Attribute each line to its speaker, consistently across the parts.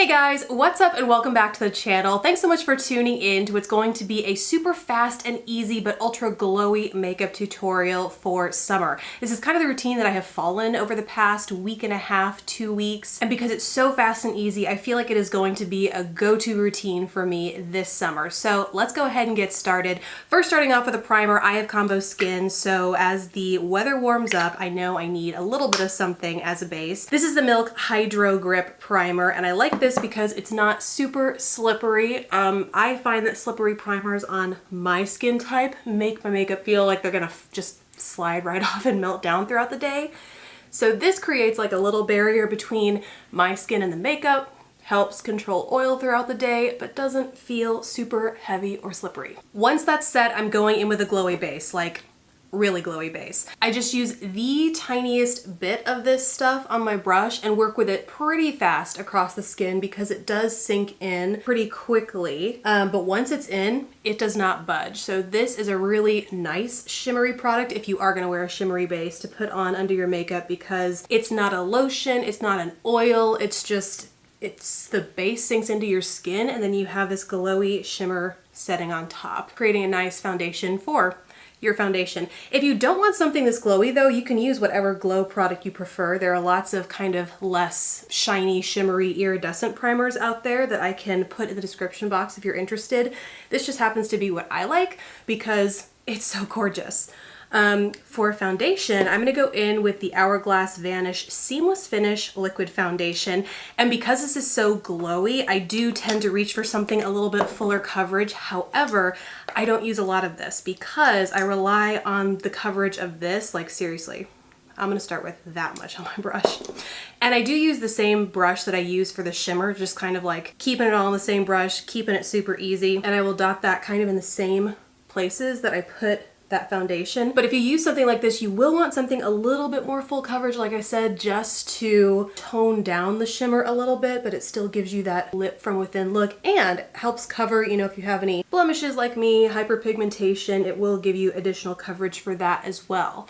Speaker 1: Hey guys, what's up and welcome back to the channel. Thanks so much for tuning in to what's going to be a super fast and easy but ultra glowy makeup tutorial for summer. This is kind of the routine that I have fallen over the past week and a half, 2 weeks, and because it's so fast and easy, I feel like it is going to be a go-to routine for me this summer. So let's go ahead and get started. First, starting off with a primer. I have combo skin, so as the weather warms up, I know I need a little bit of something as a base. This is the Milk Hydro Grip Primer, and I like this because it's not super slippery. I find that slippery primers on my skin type make my makeup feel like they're gonna just slide right off and melt down throughout the day. So this creates like a little barrier between my skin and the makeup, helps control oil throughout the day, but doesn't feel super heavy or slippery. Once that's set, I'm going in with a glowy base, like really glowy base. I just use the tiniest bit of this stuff on my brush and work with it pretty fast across the skin because it does sink in pretty quickly. But once it's in, it does not budge. So this is a really nice shimmery product if you are gonna wear a shimmery base to put on under your makeup because it's not a lotion, it's not an oil, it's the base sinks into your skin and then you have this glowy shimmer setting on top, creating a nice foundation for your foundation. If you don't want something this glowy though, you can use whatever glow product you prefer. There are lots of kind of less shiny, shimmery, iridescent primers out there that I can put in the description box if you're interested. This just happens to be what I like because it's so gorgeous. For foundation, I'm going to go in with the Hourglass Vanish Seamless Finish Liquid Foundation. And because this is so glowy, I do tend to reach for something a little bit fuller coverage. However, I don't use a lot of this because I rely on the coverage of this, like seriously. I'm going to start with that much on my brush. And I do use the same brush that I use for the shimmer, just kind of like keeping it all on the same brush, keeping it super easy. And I will dot that kind of in the same places that I put that foundation. But if you use something like this, you will want something a little bit more full coverage, like I said, just to tone down the shimmer a little bit, but it still gives you that lip from within look and helps cover, you know, if you have any blemishes like me, hyperpigmentation, it will give you additional coverage for that as well.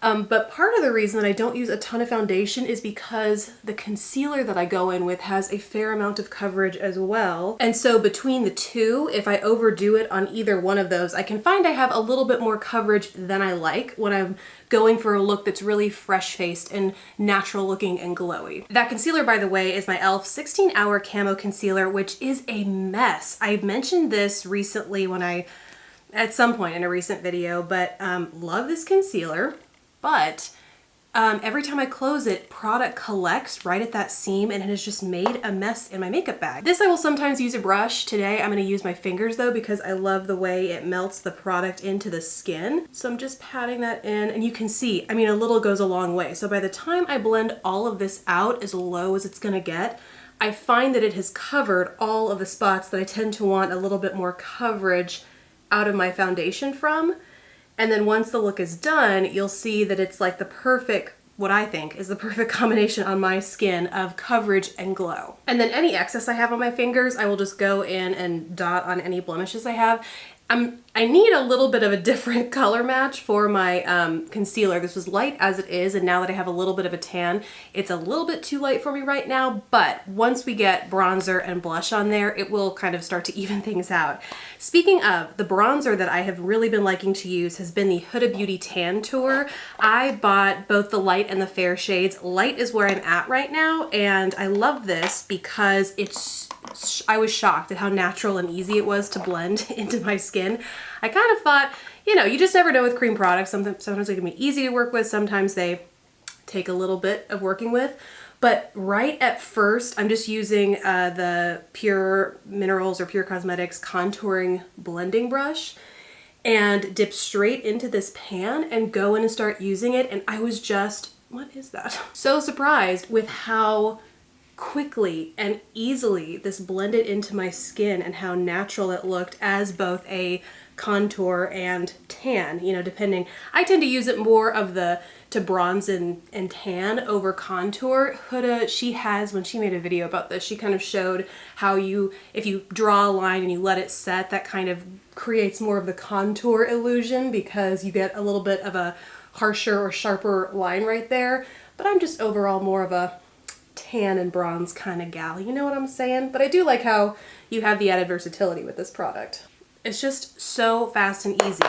Speaker 1: But part of the reason that I don't use a ton of foundation is because the concealer that I go in with has a fair amount of coverage as well. And so between the two, if I overdo it on either one of those, I can find I have a little bit more coverage than I like when I'm going for a look that's really fresh-faced and natural looking and glowy. That concealer, by the way, is my e.l.f. 16-Hour Camo Concealer, which is a mess. I mentioned this recently at some point in a recent video, but love this concealer. But every time I close it, product collects right at that seam and it has just made a mess in my makeup bag. This I will sometimes use a brush. Today I'm going to use my fingers though because I love the way it melts the product into the skin. So I'm just patting that in and you can see, I mean, a little goes a long way. So by the time I blend all of this out as low as it's going to get, I find that it has covered all of the spots that I tend to want a little bit more coverage out of my foundation from. And then once the look is done, you'll see that it's like the perfect, what I think is the perfect combination on my skin of coverage and glow. And then any excess I have on my fingers, I will just go in and dot on any blemishes I have. I need a little bit of a different color match for my concealer. This was light as it is, and now that I have a little bit of a tan, it's a little bit too light for me right now, but once we get bronzer and blush on there, it will kind of start to even things out. Speaking of, the bronzer that I have really been liking to use has been the Huda Beauty Tan Tour. I bought both the light and the fair shades. Light is where I'm at right now, and I love this because I was shocked at how natural and easy it was to blend into my skin. I kind of thought, you know, you just never know with cream products. Sometimes they can be easy to work with, sometimes they take a little bit of working with. But right at first, I'm just using the Pure Minerals or Pure Cosmetics contouring blending brush and dip straight into this pan and go in and start using it. And I was just, what is that? So surprised with how quickly and easily this blended into my skin and how natural it looked as both a contour and tan, you know, depending. I tend to use it more of to bronze and tan over contour. Huda, when she made a video about this, she kind of showed how if you draw a line and you let it set, that kind of creates more of the contour illusion because you get a little bit of a harsher or sharper line right there. But I'm just overall more of a tan and bronze kind of gal, you know what I'm saying? But I do like how you have the added versatility with this product. It's just so fast and easy.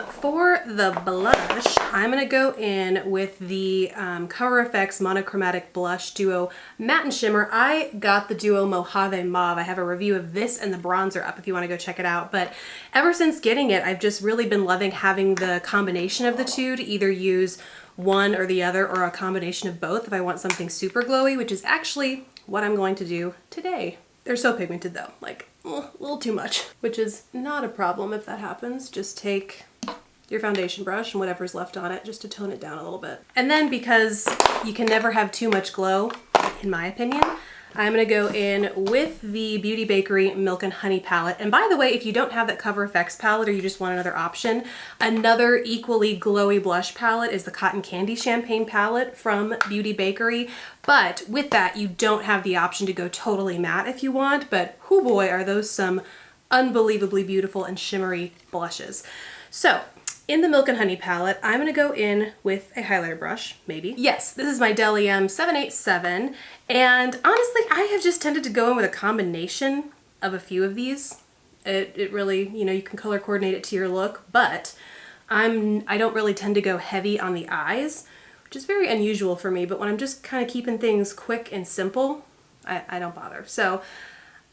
Speaker 1: For the blush, I'm gonna go in with the Cover FX Monochromatic Blush Duo Matte and Shimmer. I got the Duo Mojave Mauve. I have a review of this and the bronzer up if you wanna go check it out. But ever since getting it, I've just really been loving having the combination of the two to either use one or the other or a combination of both if I want something super glowy, which is actually what I'm going to do today. They're so pigmented though, like a little too much, which is not a problem if that happens. Just take your foundation brush and whatever's left on it just to tone it down a little bit. And then because you can never have too much glow, in my opinion, I'm gonna go in with the Beauty Bakery Milk and Honey palette. And by the way, if you don't have that Cover FX palette or you just want another option, another equally glowy blush palette is the Cotton Candy Champagne palette from Beauty Bakery. But with that, you don't have the option to go totally matte if you want, but hoo boy, are those some unbelievably beautiful and shimmery blushes. So, in the Milk and Honey palette, I'm gonna go in with a highlighter brush, maybe. Yes, this is my Dailybaileyb 787, and honestly, I have just tended to go in with a combination of a few of these. It really, you know, you can color coordinate it to your look, but I don't really tend to go heavy on the eyes, which is very unusual for me, but when I'm just kind of keeping things quick and simple, I don't bother. So,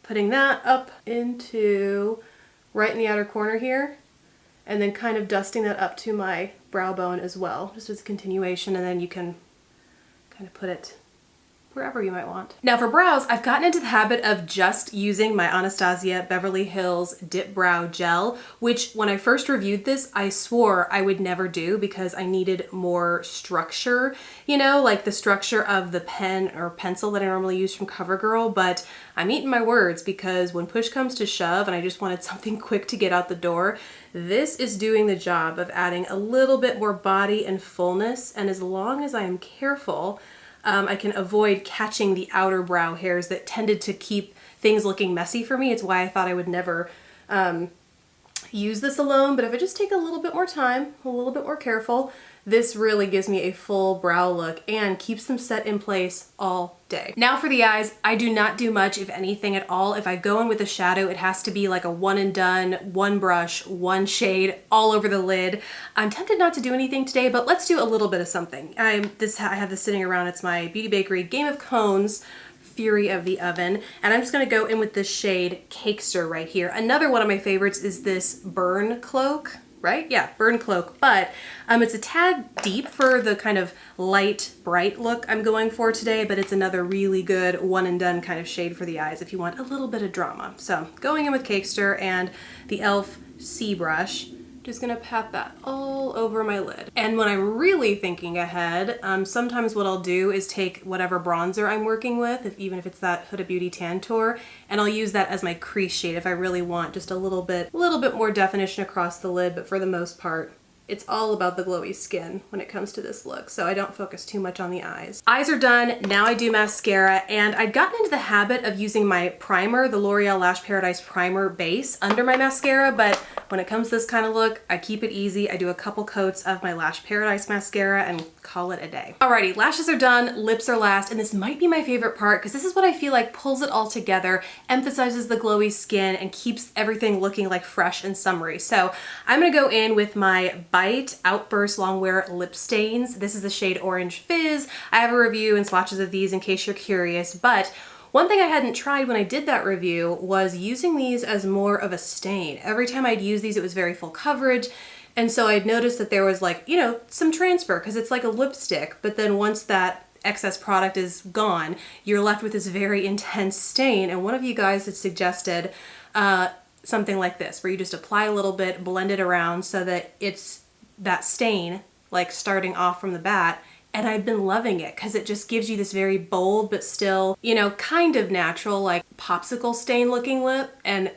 Speaker 1: putting that up into right in the outer corner here, and then kind of dusting that up to my brow bone as well, just as a continuation, and then you can kind of put it wherever you might want. Now for brows, I've gotten into the habit of just using my Anastasia Beverly Hills Dip Brow Gel, which when I first reviewed this, I swore I would never do because I needed more structure, you know, like the structure of the pen or pencil that I normally use from CoverGirl, but I'm eating my words because when push comes to shove and I just wanted something quick to get out the door, this is doing the job of adding a little bit more body and fullness, and as long as I am careful, I can avoid catching the outer brow hairs that tended to keep things looking messy for me. It's why I thought I would never use this alone, but if I just take a little bit more time, a little bit more careful, this really gives me a full brow look and keeps them set in place all day. Now for the eyes, I do not do much, if anything at all. If I go in with a shadow, it has to be like a one and done, one brush, one shade, all over the lid. I'm tempted not to do anything today, but let's do a little bit of something. I have this sitting around. It's my Beauty Bakery Game of Cones Fury of the Oven, and I'm just gonna go in with this shade Cakester right here. Another one of my favorites is this Burn Cloak, right? Yeah, Burn Cloak, but it's a tad deep for the kind of light, bright look I'm going for today, but it's another really good one and done kind of shade for the eyes if you want a little bit of drama. So going in with Cakester and the e.l.f. C brush, just gonna pat that all over my lid. And when I'm really thinking ahead, sometimes what I'll do is take whatever bronzer I'm working with, even if it's that Huda Beauty Tantour, and I'll use that as my crease shade if I really want just a little bit more definition across the lid, but for the most part, it's all about the glowy skin when it comes to this look, so I don't focus too much on the eyes. Eyes are done, now I do mascara, and I'd gotten into the habit of using my primer, the L'Oreal Lash Paradise Primer Base, under my mascara, but when it comes to this kind of look, I keep it easy. I do a couple coats of my Lash Paradise mascara and call it a day. Alrighty, lashes are done, lips are last, and this might be my favorite part because this is what I feel like pulls it all together, emphasizes the glowy skin, and keeps everything looking like fresh and summery. So I'm gonna go in with my Bite Outburst Longwear Lip Stains. This is the shade Orange Fizz. I have a review and swatches of these in case you're curious, but one thing I hadn't tried when I did that review was using these as more of a stain. Every time I'd use these, it was very full coverage, and so I'd noticed that there was like, you know, some transfer because it's like a lipstick, but then once that excess product is gone, you're left with this very intense stain, and one of you guys had suggested something like this, where you just apply a little bit, blend it around so that it's that stain, like starting off from the bat, and I've been loving it because it just gives you this very bold but still, you know, kind of natural, like popsicle stain looking lip, and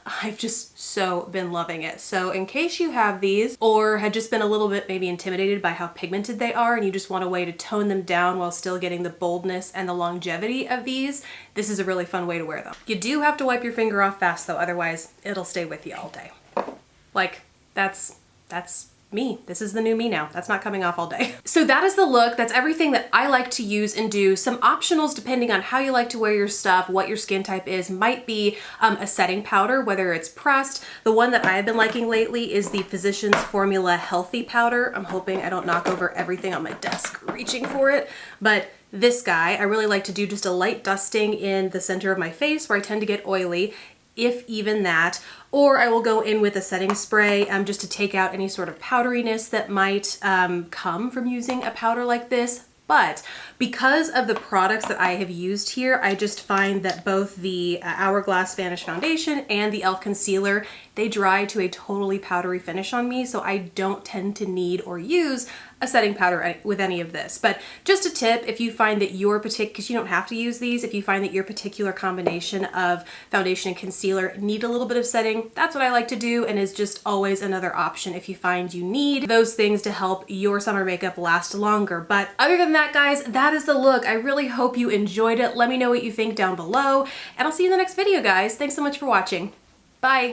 Speaker 1: I've just so been loving it. So in case you have these or had just been a little bit maybe intimidated by how pigmented they are and you just want a way to tone them down while still getting the boldness and the longevity of these, this is a really fun way to wear them. You do have to wipe your finger off fast though, otherwise it'll stay with you all day. Like, that's me. This is the new me now. That's not coming off all day. So that is the look. That's everything that I like to use and do. Some optionals depending on how you like to wear your stuff, what your skin type is, might be a setting powder, whether it's pressed. The one that I've been liking lately is the Physicians Formula Healthy Powder. I'm hoping I don't knock over everything on my desk reaching for it, but this guy, I really like to do just a light dusting in the center of my face where I tend to get oily, if even that, or I will go in with a setting spray just to take out any sort of powderiness that might come from using a powder like this. But because of the products that I have used here, I just find that both the Hourglass Vanish Foundation and the e.l.f. Concealer, they dry to a totally powdery finish on me, so I don't tend to need or use a setting powder with any of this. But just a tip, if you find that your particular, because you don't have to use these, if you find that your particular combination of foundation and concealer need a little bit of setting, that's what I like to do, and is just always another option if you find you need those things to help your summer makeup last longer. But other than that, guys, that is the look. I really hope you enjoyed it. Let me know what you think down below, and I'll see you in the next video, guys. Thanks so much for watching. Bye.